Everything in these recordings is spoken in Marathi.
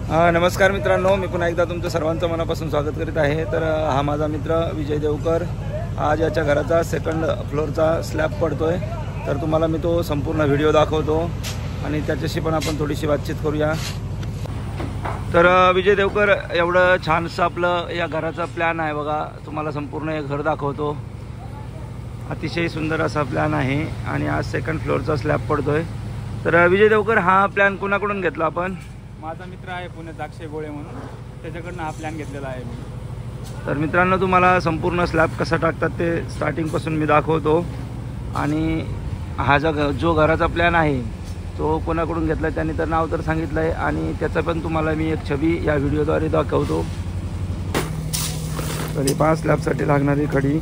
नमस्कार मित्रांनो, मी पुन्हा एकदा तुमचं सर्वांचं मनापासून स्वागत करीत आहे। तर हा माझा मित्र विजय देवकर आज याच्या घराचा सेकंड फ्लोअरचा स्लॅब पडतोय। तर तुम्हाला मी तो संपूर्ण व्हिडिओ दाखवतो आणि त्याच्याशी पण आपण थोडीशी बातचीत करूया। तर विजय देवकर, एवढं छानसं आपलं या घराचा प्लॅन आहे बघा। तुम्हाला संपूर्ण हे घर दाखवतो। अतिशय सुंदर असा प्लॅन आहे आणि आज सेकंड फ्लोअरचा स्लॅब पडतोय। तर विजय देवकर, हा प्लॅन कोणाकडून घेतला आपण? माझा मित्र आहे पुण्यात अक्षय गोळे म्हणून, त्याच्याकडनं हा प्लॅन घेतलेला आहे मी। तर मित्रांनो, तुम्हाला संपूर्ण स्लॅब कसा टाकतात ते स्टार्टिंगपासून मी दाखवतो आणि हा जो घराचा प्लॅन आहे तो कोणाकडून घेतला त्यांनी तर नाव तर सांगितलं आहे आणि त्याचा पण तुम्हाला मी एक छबी या व्हिडिओद्वारे दाखवतो। तरी 5 स्लॅबसाठी लागणारी खडी,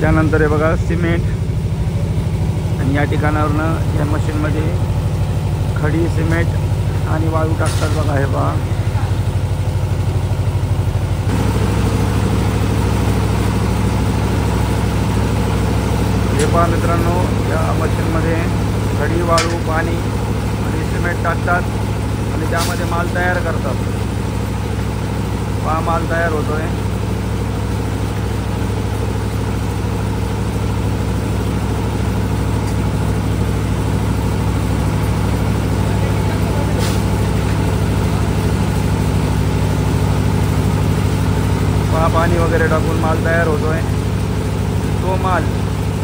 त्यानंतर हे बघा सिमेंट, आणि या ठिकाणावरनं या मशीनमध्ये खडी, सिमेंट आणि वाळू टाकतात बघा। हे पहा, हे पहा मित्रांनो, या मशीनमध्ये खडी, वाळू, पाणी आणि सिमेंट टाकतात आणि त्यामध्ये माल तयार करतात। पहा, माल तयार होतोय। पाणी वगैरे टाकून माल तयार होतोय। तो माल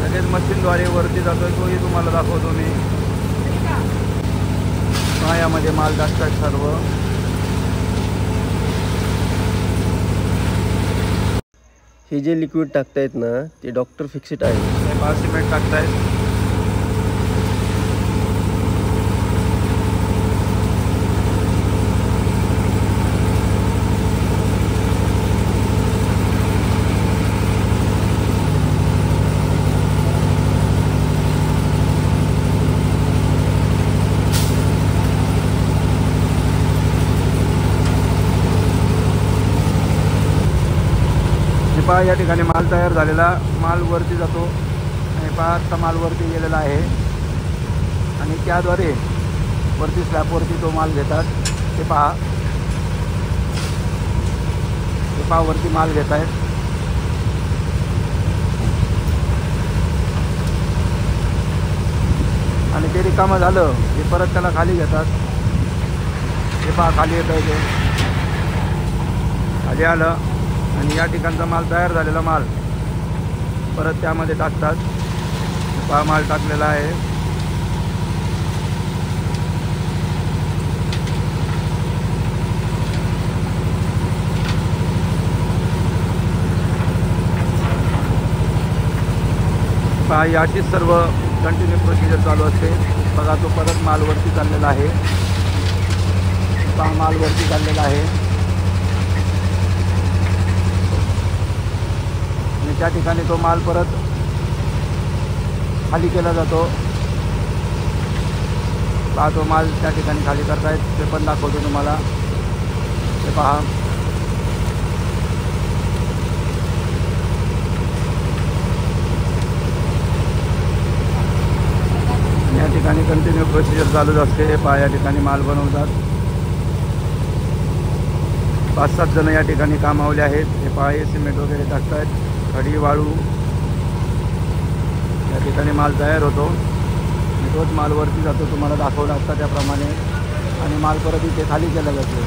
लगेच मशीनद्वारे वरती जातोय, तोही तुम्हाला दाखवतो मी। यामध्ये माल टाकतात सर्व। हे जे लिक्विड टाकतायत ना, ते डॉक्टर फिक्सिट आहे। 5 सिमेंट टाकतायत। पहा, या ठिकाणी माल तयार झालेला माल वरती जातो आणि पहा आता माल वरती गेलेला आहे आणि त्याद्वारे वरती स्लॅबवरती तो माल घेतात। ते पहा, वरती माल घेत आहेत आणि ते रिकामं झालं की परत त्याला खाली घेतात। ते पहा, खाली येत आहे, ते खाली आलं आणि या ठिकाणचा माल तयार झालेला माल परत त्यामध्ये टाकतात। पहा, माल टाकलेला आहे। पहा, याचीच सर्व कंटिन्यू प्रोसिजर चालू असते। बघा, तो परत माल वरती चाललेला आहे। पहा, माल वरती चाललेला आहे। त्या ठिकाणी तो माल परत खाली केला जातो। पहा, तो माल त्या ठिकाणी खाली करतायत, ते पण दाखवतो तुम्हाला। ते पहा, या ठिकाणी कंटिन्यू प्रोसिजर चालूच असते। पहा, या ठिकाणी माल बनवतात। 5-7 जण या ठिकाणी कामावले आहेत। हे पहा, हे सिमेंट वगैरे टाकतायत, खडी, वाळू। या ठिकाणी माल तयार होतो आणि तोच माल वरती जातो, तुम्हाला दाखवला असता त्याप्रमाणे, आणि माल परत इथे खाली केला जातो।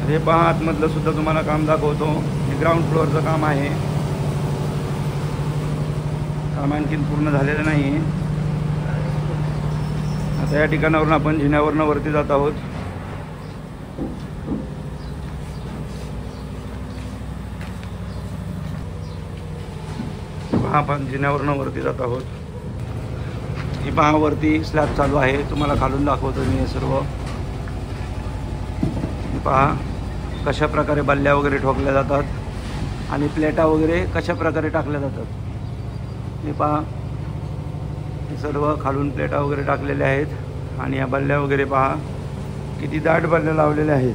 हे पहा, आतमधलं सुद्धा तुम्हाला काम दाखवतो। हे ग्राउंड फ्लोअरचं काम आहे। काम आणखीन पूर्ण झालेलं नाही। आता या ठिकाणावरून आपण जिन्यावरनं वरती जात आहोत। आपण जिन्यावरनं वरती जात आहोत। ही पहा, वरती स्लॅब चालू आहे। तुम्हाला खालून दाखवतो मी हे सर्व। पहा, कशा प्रकारे बल्ल्या वगैरे ठोकल्या जातात आणि प्लेटा वगैरे कशा प्रकारे टाकल्या जातात। हे पहा, हे सर्व खालून प्लेटा वगैरे टाकलेल्या आहेत आणि या बल्ल्या वगैरे पहा किती दाट बल्ल्या लावलेल्या आहेत।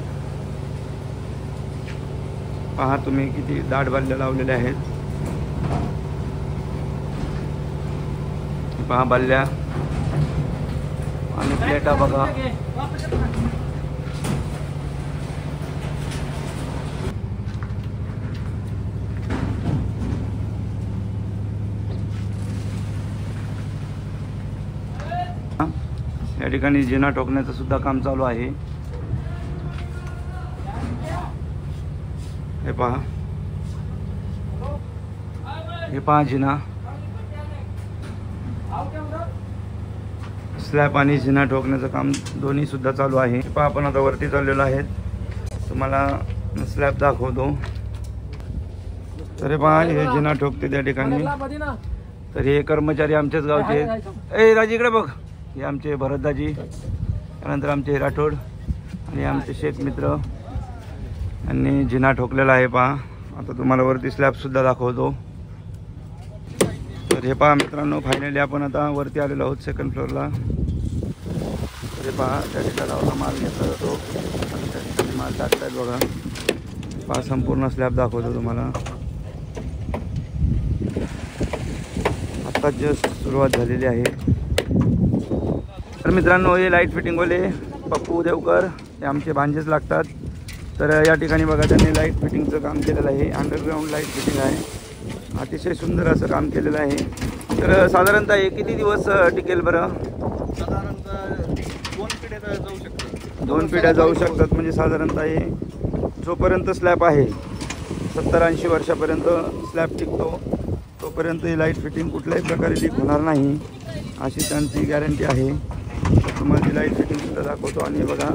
पहा तुम्ही किती दाट बल्ल्या लावलेल्या आहेत। पहा बल्ल्या आणि प्लेटा बघा. या ठिकाणी जिना ठोकण्याचं सुद्धा काम चालू आहे. हे पहा, हे पहा जिना, स्लॅब आणि जिना ठोकण्याचं काम दोन्ही सुद्धा चालू आहे. हे पहा, आपण आता वरती चाललेलो आहेत. तुम्हाला स्लॅब दाखवतो. तर हे पहा, हे जिना ठोकते त्या ठिकाणी. तर हे कर्मचारी आमच्याच गावचे आहेत. ए राजी इकडे बघ, हे आमचे भरतदाजी, त्यानंतर आमचे राठोड आणि आमचे शेख मित्र यांनी जिना ठोकलेला आहे. पहा, आता तुम्हाला वरती स्लॅब सुद्धा दाखवतो. तर हे पहा मित्रांनो, फायनली आपण आता वरती आलेलो आहोत सेकंड फ्लोअरला. तर हे पहा, त्या ठिकाणावरला माल घेतला जातो आणि त्या ठिकाणी माल टाकतायत बघा. पहा, संपूर्ण स्लॅब दाखवतो तुम्हाला. आत्ताच जस्ट सुरुवात झालेली आहे. तर मित्रांनो, हे लाईट फिटिंगवाले पप्पू देवकर हे आमचे भांजेच लागतात. तर या ठिकाणी बघा, त्यांनी लाईट फिटिंगचं काम केलेलं आहे. अंडरग्राऊंड लाईट फिटिंग आहे. अतिशय सुंदर असं काम केलेलं आहे. तर साधारणतः हे किती दिवस टिकेल बरं? साधारणतः 2 पिढ्या जाऊ शकतात. 2 पिढ्या जाऊ शकतात. म्हणजे साधारणतः हे जोपर्यंत स्लॅब आहे 70-80 वर्षापर्यंत स्लॅब टिकतो, तोपर्यंत ही लाईट फिटिंग कुठल्याही प्रकारे लीक होणार नाही अशी त्यांची गॅरंटी आहे. तुम्हाला ती लाईट फिटिंगसुद्धा दाखवतो. आणि बघा,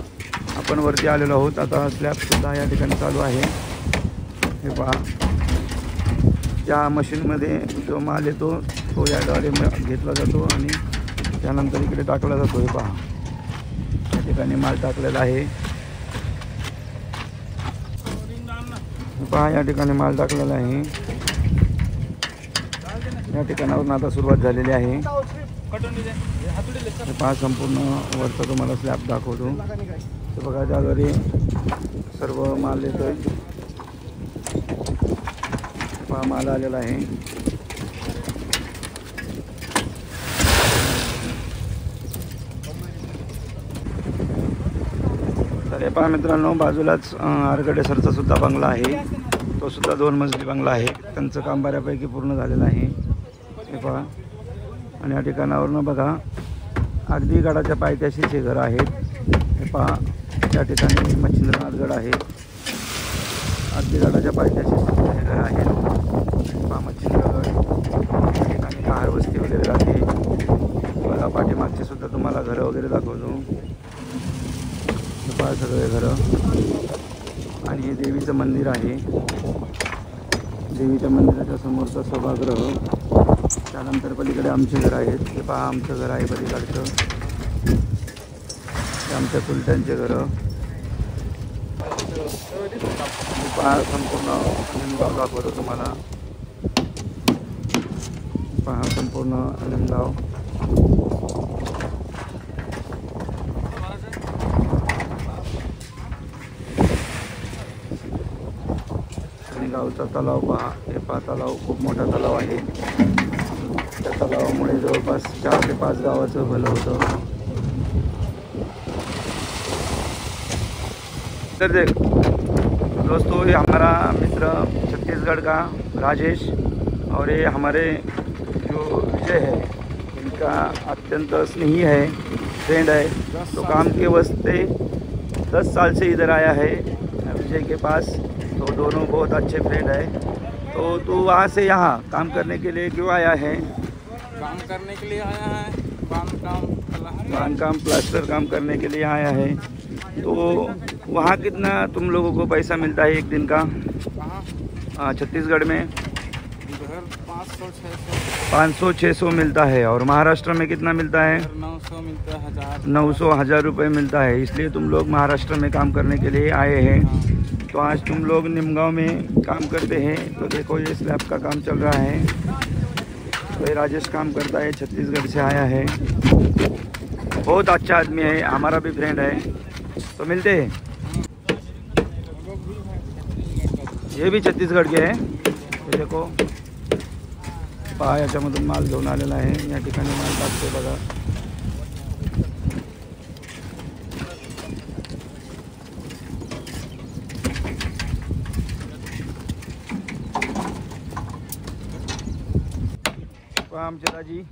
आपण वरती आलेलो आहोत. आता स्लॅबसुद्धा या ठिकाणी चालू आहे. हे पहा, त्या मशीनमध्ये जो माल येतो तो याद्वारे घेतला जातो आणि त्यानंतर इकडे टाकला जातो. हे पहा, या ठिकाणी माल टाकलेला आहे. पहा, या ठिकाणी माल टाकलेला आहे. या ठिकाणावरून आता सुरुवात झालेली आहे. हे पहा, संपूर्ण वरचा तुम्हाला स्लॅब दाखवतो. तर बघा, त्याद्वारे सर्व माल येतोय. पहा, माल आलेला आहे. तर हे पहा मित्रांनो, बाजूलाच आरगडे सरचा सुद्धा बंगला आहे. तो सुद्धा 2 मजली बंगला आहे. त्यांचं काम बऱ्यापैकी पूर्ण झालेलं आहे. हे पहा, आणि या ठिकाणावरून बघा, अगदी गडाच्या पायथ्याशीच हे घर आहेत. हे पहा, त्या ठिकाणी मच्छिंद्रनाथ गड आहे. अगदी गडाच्या पायथ्याशीच हे घर आहे. पहा, मच्छिंद्रगड, त्या ठिकाणी आहार वस्ती वगैरे राहते. बघा, पाठीमागचे सुद्धा तुम्हाला घरं वगैरे दाखवतो. पहा, सगळे घरं. आणि हे देवीचं मंदिर आहे. देवीच्या मंदिराच्या समोरचा सभागृह. त्यानंतर पलीकडे आमचे घर आहेत. हे पहा, आमचं घर आहे पलीकडचं. हे आमच्या चुलत्यांचे घरं. पहा, संपूर्ण निमगाव दाखवतो तुम्हाला. पहा, संपूर्ण निमगाव. गावचा तलाव पहा. हे पहा, तलाव खूप मोठा तलाव आहे. त्या तलावामुळे जवळपास 4 ते 5 गावाचं भलं होतं. तर देख दोस्तों, ये हमारा मित्र छत्तीसगढ़ का राजेश और ये हमारे जो विजय है, इनका अत्यंत स्नेही है, फ्रेंड है. तो काम के वास्ते 10 साल से इधर आया है विजय के पास. तो दोनों बहुत अच्छे फ्रेंड है. तो तू वहाँ से यहाँ काम करने के लिए क्यों आया है? काम करने के लिए आया है. बांधकाम प्लास्टर काम करने के लिए आया है. तो वहाँ कितना तुम लोगों को पैसा मिलता है एक दिन का? छत्तीसगढ़ में 500-600 मिलता है. और महाराष्ट्र में कितना मिलता है? 900 मिलता है. 900-1000 रुपये मिलता है. इसलिए तुम लोग महाराष्ट्र में काम करने के लिए आए हैं. तो आज तुम लोग निमगांव में काम करते हैं. तो देखो, ये स्लैब का काम चल रहा है. तो ये राजेश काम करता है, छत्तीसगढ़ से आया है. बहुत अच्छा आदमी है, हमारा भी फ्रेंड है. तो मिलते हैं. ये भी छत्तीसगढ़ के हैं. तो देखो, पहा याच्यामधून माल घेऊन आलेला आहे. या ठिकाणी माल टाकते बघा. पहा आमचे दाजी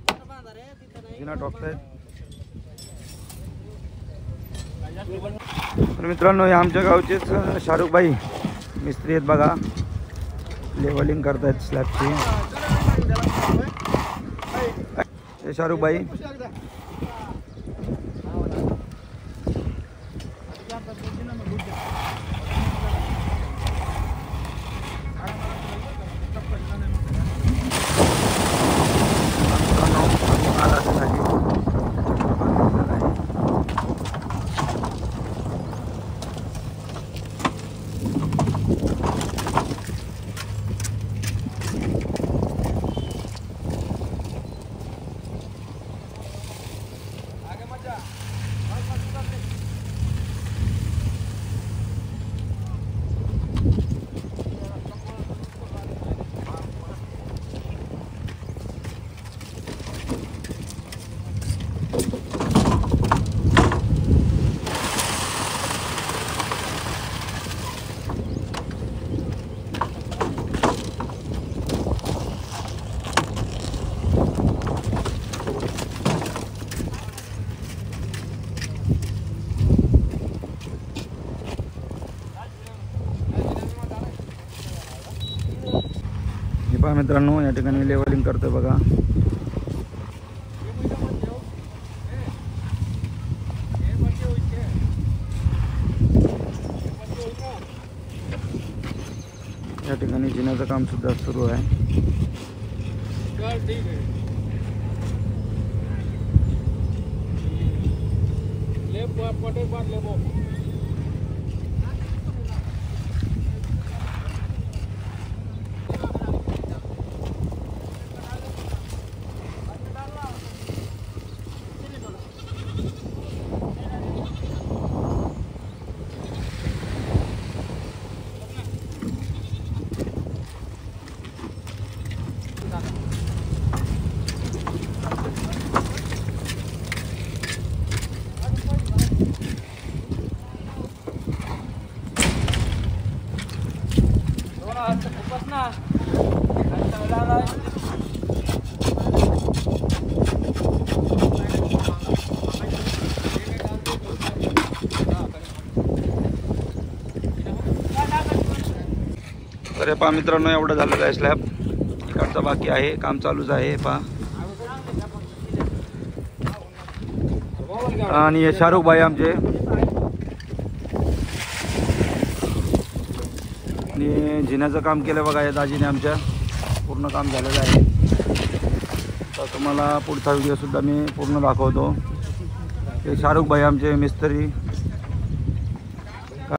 जिना टाकतायत. तर मित्रांनो हे आमच्या गावचेच शाहरुख भाई मिस्त्री आहेत बघा. लेवलिंग करतायत स्लॅबची. हे शाहरुख भाई मित्रांनो या ठिकाणी लेवलिंग करतोय बघा. या ठिकाणी जिन्याचं काम सुद्धा सुरू आहे. तर पहा मित्रांनो एवढं झालेलं आहे. स्लॅब इकडचा बाकी आहे, काम चालूच आहे पहा. आणि हे शाहरुख भाई आमचे आणि जिन्याचं काम केलं बघा या दाजीने आमच्या. पूर्ण काम झालेलं आहे. तर तुम्हाला पुढचा व्हिडिओ सुद्धा मी पूर्ण दाखवतो. हे शाहरुख भाई आमचे मिस्त्री